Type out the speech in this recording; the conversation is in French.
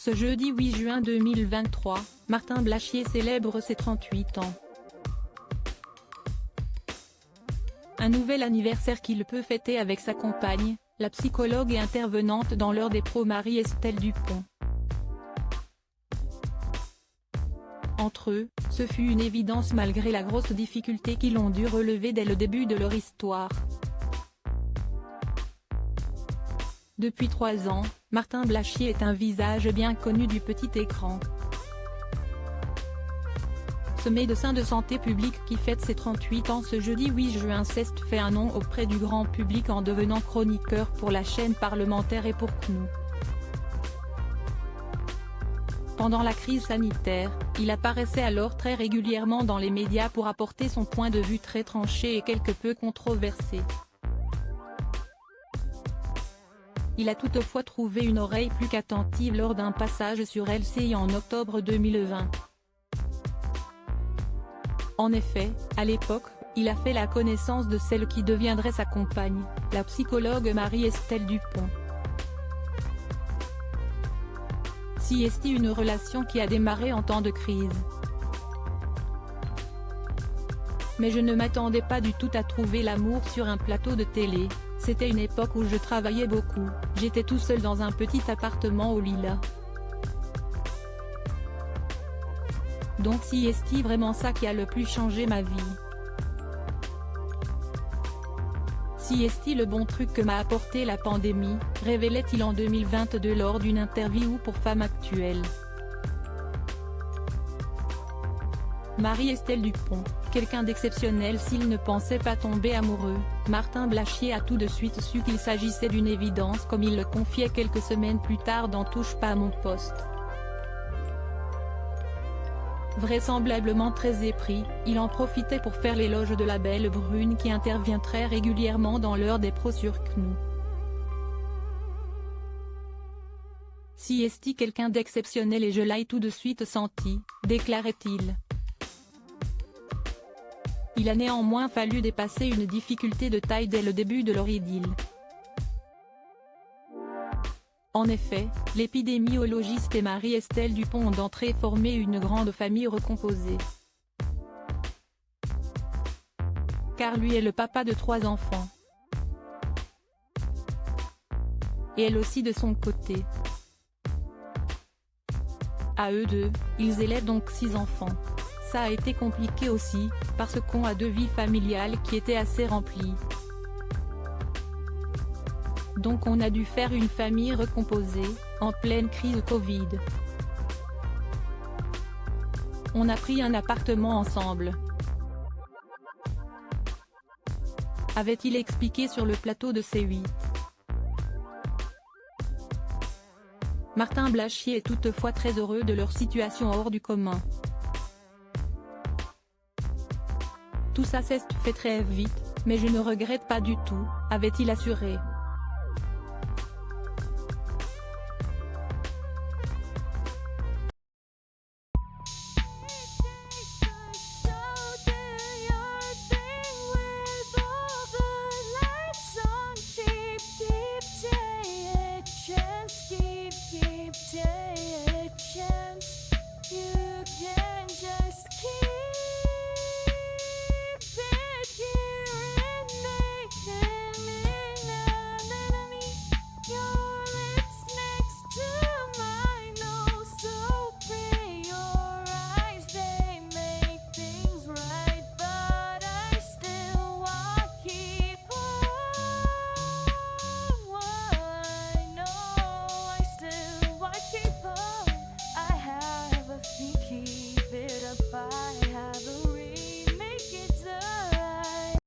Ce jeudi 8 juin 2023, Martin Blachier célèbre ses 38 ans. Un nouvel anniversaire qu'il peut fêter avec sa compagne, la psychologue et intervenante dans l'heure des pros Marie-Estelle Dupont. Entre eux, ce fut une évidence malgré la grosse difficulté qu'ils ont dû relever dès le début de leur histoire. Depuis 3 ans, Martin Blachier est un visage bien connu du petit écran. Ce médecin de santé publique qui fête ses 38 ans ce jeudi 8 juin fait un nom auprès du grand public en devenant chroniqueur pour la chaîne parlementaire et pour CNews. Pendant la crise sanitaire, il apparaissait alors très régulièrement dans les médias pour apporter son point de vue très tranché et quelque peu controversé. Il a toutefois trouvé une oreille plus qu'attentive lors d'un passage sur LCI en octobre 2020. En effet, à l'époque, il a fait la connaissance de celle qui deviendrait sa compagne, la psychologue Marie-Estelle Dupont. Si une relation qui a démarré en temps de crise. Mais je ne m'attendais pas du tout à trouver l'amour sur un plateau de télé, c'était une époque où je travaillais beaucoup, j'étais tout seul dans un petit appartement au Lilas. Donc si vraiment ça qui a le plus changé ma vie. Si le bon truc que m'a apporté la pandémie, révélait-il en 2022 lors d'une interview pour Femme Actuelle. Marie-Estelle Dupont, quelqu'un d'exceptionnel s'il ne pensait pas tomber amoureux, Martin Blachier a tout de suite su qu'il s'agissait d'une évidence comme il le confiait quelques semaines plus tard dans Touche pas à mon poste. Vraisemblablement très épris, il en profitait pour faire l'éloge de la belle brune qui intervient très régulièrement dans l'heure des pros sur CNews. Si quelqu'un d'exceptionnel et je l'ai tout de suite senti, déclarait-il. Il a néanmoins fallu dépasser une difficulté de taille dès le début de leur idylle. En effet, l'épidémiologiste et Marie-Estelle Dupont ont d'entrée formé une grande famille recomposée. Car lui est le papa de 3 enfants. Et elle aussi de son côté. À eux deux, ils élèvent donc 6 enfants. Ça a été compliqué aussi, parce qu'on a 2 vies familiales qui étaient assez remplies. Donc on a dû faire une famille recomposée, en pleine crise Covid. On a pris un appartement ensemble. Avait-il expliqué sur le plateau de C8. Martin Blachier est toutefois très heureux de leur situation hors du commun. Tout ça s'est fait très vite, mais je ne regrette pas du tout, avait-il assuré.